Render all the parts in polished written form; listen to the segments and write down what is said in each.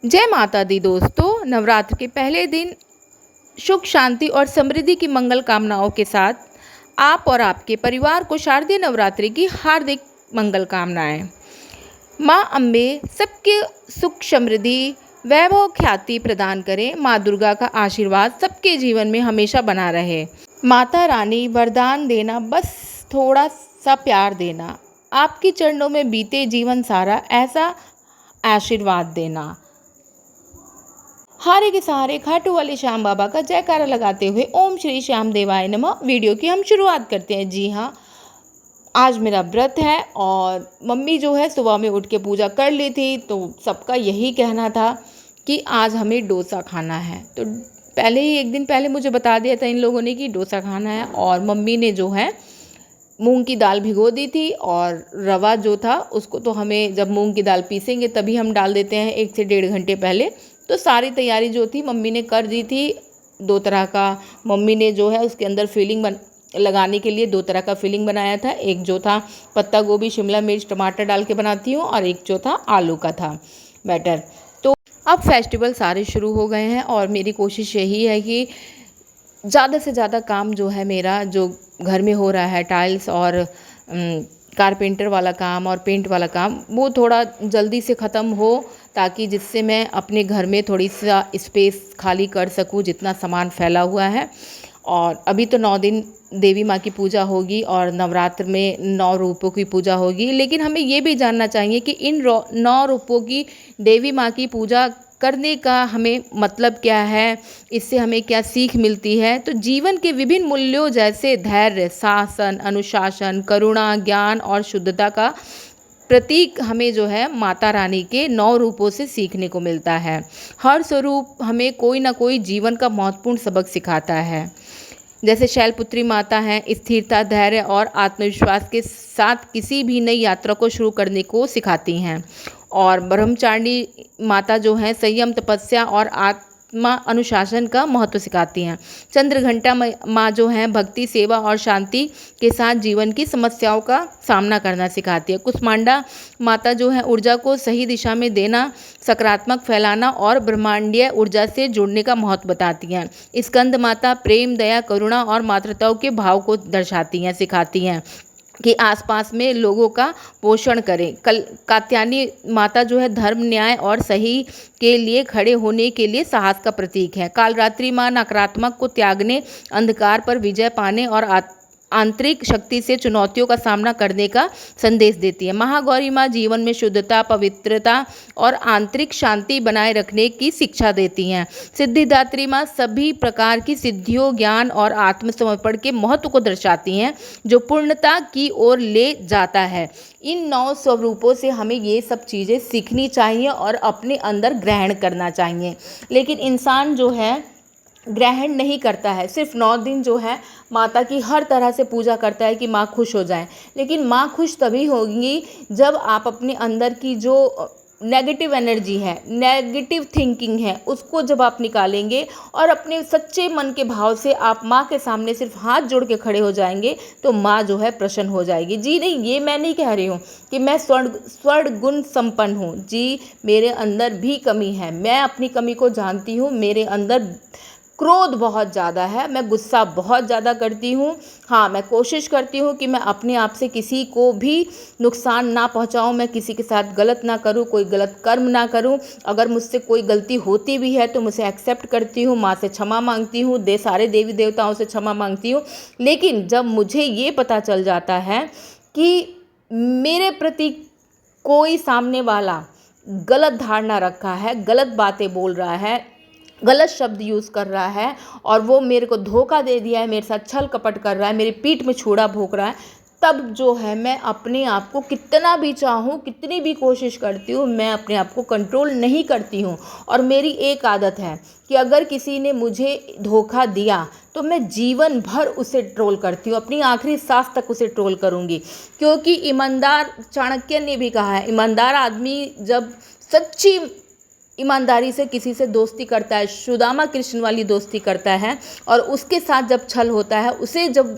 जय माता दी दोस्तों। नवरात्र के पहले दिन सुख शांति और समृद्धि की मंगल कामनाओं के साथ आप और आपके परिवार को शारदीय नवरात्रि की हार्दिक मंगल कामनाएं। माँ अम्बे सबके सुख समृद्धि वैभव ख्याति प्रदान करें। माँ दुर्गा का आशीर्वाद सबके जीवन में हमेशा बना रहे। माता रानी वरदान देना, बस थोड़ा सा प्यार देना, आपके चरणों में बीते जीवन सारा ऐसा आशीर्वाद देना। हारे के सहारे खाटू वाले श्याम बाबा का जयकारा लगाते हुए ओम श्री श्याम देवाय नमः वीडियो की हम शुरुआत करते हैं। जी हाँ, आज मेरा व्रत है और मम्मी जो है सुबह में उठ के पूजा कर ली थी, तो सबका यही कहना था कि आज हमें डोसा खाना है। तो पहले ही एक दिन पहले मुझे बता दिया था इन लोगों ने कि डोसा खाना है, और मम्मी ने जो है मूंग की दाल भिगो दी थी, और रवा जो था उसको तो हमें जब मूंग की दाल पीसेंगे तभी हम डाल देते हैं 1 से 1.5 घंटे पहले। तो सारी तैयारी जो थी मम्मी ने कर दी थी। 2 तरह का मम्मी ने जो है उसके अंदर फिलिंग लगाने के लिए 2 तरह का फिलिंग बनाया था। एक जो था पत्ता गोभी शिमला मिर्च टमाटर डाल के बनाती हूँ, और एक जो था आलू का था बैटर। तो अब फेस्टिवल सारे शुरू हो गए हैं और मेरी कोशिश यही है कि ज़्यादा से ज़्यादा काम जो है मेरा जो घर में हो रहा है, टाइल्स और कारपेंटर वाला काम और पेंट वाला काम, वो थोड़ा जल्दी से ख़त्म हो, ताकि जिससे मैं अपने घर में थोड़ी सा स्पेस खाली कर सकूं जितना सामान फैला हुआ है। और अभी तो 9 दिन देवी माँ की पूजा होगी और नवरात्र में 9 रूपों की पूजा होगी, लेकिन हमें ये भी जानना चाहिए कि इन 9 रूपों की देवी माँ की पूजा करने का हमें मतलब क्या है, इससे हमें क्या सीख मिलती है। तो जीवन के विभिन्न मूल्यों जैसे धैर्य, शासन, अनुशासन, करुणा, ज्ञान और शुद्धता का प्रतीक हमें जो है माता रानी के 9 रूपों से सीखने को मिलता है। हर स्वरूप हमें कोई ना कोई जीवन का महत्वपूर्ण सबक सिखाता है। जैसे शैलपुत्री माता हैं, स्थिरता, धैर्य और आत्मविश्वास के साथ किसी भी नई यात्रा को शुरू करने को सिखाती हैं। और ब्रह्मचारिणी माता जो हैं संयम, तपस्या और आत्मा अनुशासन का महत्व सिखाती हैं। चंद्रघंटा माँ जो हैं भक्ति, सेवा और शांति के साथ जीवन की समस्याओं का सामना करना सिखाती है। कुष्मांडा माता जो हैं ऊर्जा को सही दिशा में देना, सकारात्मक फैलाना और ब्रह्मांडीय ऊर्जा से जुड़ने का महत्व बताती हैं। स्कंद माता प्रेम, दया, करुणा और मातृत्व के भाव को दर्शाती हैं, सिखाती हैं कि आसपास में लोगों का पोषण करें। कात्यायनी माता जो है धर्म, न्याय और सही के लिए खड़े होने के लिए साहस का प्रतीक है। कालरात्रि माँ नकारात्मक को त्यागने, अंधकार पर विजय पाने और आंतरिक शक्ति से चुनौतियों का सामना करने का संदेश देती है। महागौरी माँ जीवन में शुद्धता, पवित्रता और आंतरिक शांति बनाए रखने की शिक्षा देती हैं। सिद्धिदात्री माँ सभी प्रकार की सिद्धियों, ज्ञान और आत्मसमर्पण के महत्व को दर्शाती हैं, जो पूर्णता की ओर ले जाता है। इन 9 स्वरूपों से हमें ये सब चीज़ें सीखनी चाहिए और अपने अंदर ग्रहण करना चाहिए। लेकिन इंसान जो है ग्रहण नहीं करता है, सिर्फ 9 दिन जो है माता की हर तरह से पूजा करता है कि माँ खुश हो जाए। लेकिन माँ खुश तभी होगी जब आप अपने अंदर की जो नेगेटिव एनर्जी है, नेगेटिव थिंकिंग है, उसको जब आप निकालेंगे और अपने सच्चे मन के भाव से आप माँ के सामने सिर्फ हाथ जोड़ के खड़े हो जाएंगे, तो माँ जो है प्रसन्न हो जाएगी। जी नहीं, ये मैं नहीं कह रही हूँ कि मैं स्वर्ण गुण संपन्न हूँ। जी, मेरे अंदर भी कमी है, मैं अपनी कमी को जानती हूँ। मेरे अंदर क्रोध बहुत ज़्यादा है, मैं गुस्सा बहुत ज़्यादा करती हूँ। हाँ, मैं कोशिश करती हूँ कि मैं अपने आप से किसी को भी नुकसान ना पहुँचाऊँ, मैं किसी के साथ गलत ना करूँ, कोई गलत कर्म ना करूँ। अगर मुझसे कोई गलती होती भी है तो मुझे एक्सेप्ट करती हूँ, माँ से क्षमा मांगती हूँ, सारे देवी देवताओं से क्षमा मांगती हूँ। लेकिन जब मुझे ये पता चल जाता है कि मेरे प्रति कोई सामने वाला गलत धारणा रखा है, गलत बातें बोल रहा है, गलत शब्द यूज़ कर रहा है, और वो मेरे को धोखा दे दिया है, मेरे साथ छल कपट कर रहा है, मेरी पीठ में छुरा भोंक रहा है, तब जो है मैं अपने आप को कितना भी चाहूँ, कितनी भी कोशिश करती हूँ, मैं अपने आप को कंट्रोल नहीं करती हूँ। और मेरी एक आदत है कि अगर किसी ने मुझे धोखा दिया तो मैं जीवन भर उसे ट्रोल करती हूँ, अपनी आखिरी सांस तक उसे ट्रोल करूँगी। क्योंकि ईमानदार, चाणक्य ने भी कहा है, ईमानदार आदमी जब सच्ची ईमानदारी से किसी से दोस्ती करता है, सुदामा कृष्ण वाली दोस्ती करता है, और उसके साथ जब छल होता है, उसे जब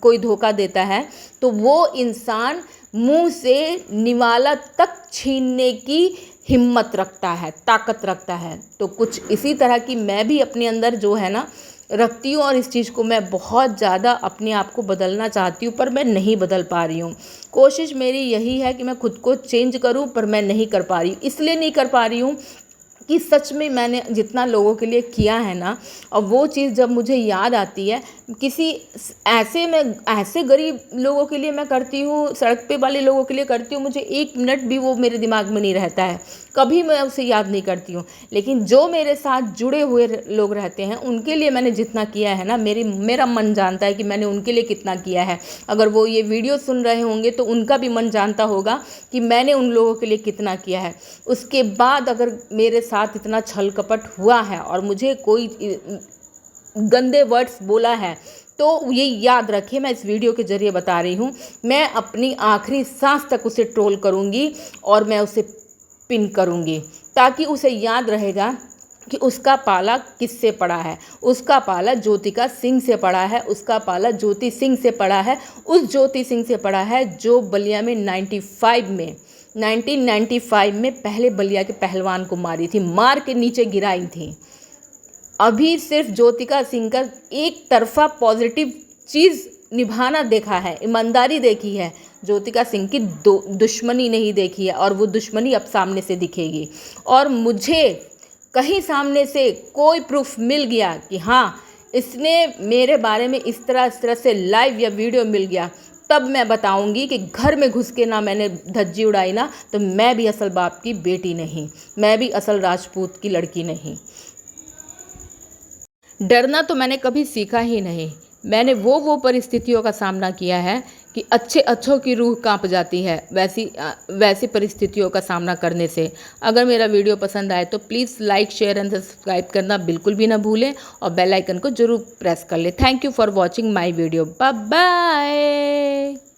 कोई धोखा देता है, तो वो इंसान मुंह से निवाला तक छीनने की हिम्मत रखता है, ताकत रखता है। तो कुछ इसी तरह की मैं भी अपने अंदर जो है ना रखती हूँ, और इस चीज़ को मैं बहुत ज़्यादा अपने आप को बदलना चाहती हूँ, पर मैं नहीं बदल पा रही हूँ। कोशिश मेरी यही है कि मैं खुद को चेंज करूँ, पर मैं नहीं कर पा रही हूँ। इसलिए नहीं कर पा रही हूँ कि सच में मैंने जितना लोगों के लिए किया है ना, और वो चीज़ जब मुझे याद आती है, किसी ऐसे गरीब लोगों के लिए मैं करती हूँ, सड़क पे वाले लोगों के लिए करती हूँ, मुझे 1 मिनट भी वो मेरे दिमाग में नहीं रहता है, कभी मैं उसे याद नहीं करती हूँ। लेकिन जो मेरे साथ जुड़े हुए लोग रहते हैं, उनके लिए मैंने जितना किया है ना, मेरा मन जानता है कि मैंने उनके लिए कितना किया है। अगर वो ये वीडियो सुन रहे होंगे तो उनका भी मन जानता होगा कि मैंने उन लोगों के लिए कितना किया है। उसके बाद अगर मेरे साथ इतना छल कपट हुआ है और मुझे कोई गंदे वर्ड्स बोला है, तो ये याद रखिए, मैं इस वीडियो के ज़रिए बता रही हूँ, मैं अपनी आखिरी सांस तक उसे ट्रोल करूँगी और मैं उसे पिन करूँगी, ताकि उसे याद रहेगा कि उसका पाला किससे पड़ा है। उसका पाला ज्योतिका सिंह से पड़ा है, उसका पाला ज्योति सिंह से पड़ा है, उस ज्योति सिंह से पड़ा है जो बलिया में 1995 में पहले बलिया के पहलवान को मारी थी, मार के नीचे गिराई थी। अभी सिर्फ ज्योतिका सिंह का एक तरफा पॉजिटिव चीज़ निभाना देखा है, ईमानदारी देखी है, ज्योतिका सिंह की दुश्मनी नहीं देखी है, और वो दुश्मनी अब सामने से दिखेगी। और मुझे कहीं सामने से कोई प्रूफ मिल गया कि हाँ इसने मेरे बारे में इस तरह से लाइव या वीडियो मिल गया, तब मैं बताऊंगी कि घर में घुस के ना मैंने धज्जी उड़ाई ना, तो मैं भी असल बाप की बेटी नहीं, मैं भी असल राजपूत की लड़की नहीं। डरना तो मैंने कभी सीखा ही नहीं। मैंने वो परिस्थितियों का सामना किया है कि अच्छों की रूह कांप जाती है वैसी परिस्थितियों का सामना करने से। अगर मेरा वीडियो पसंद आए तो please like, share and subscribe करना बिल्कुल भी ना भूलें, और बेल आइकन को ज़रूर प्रेस कर लें। Thank you for watching my video. Bye bye.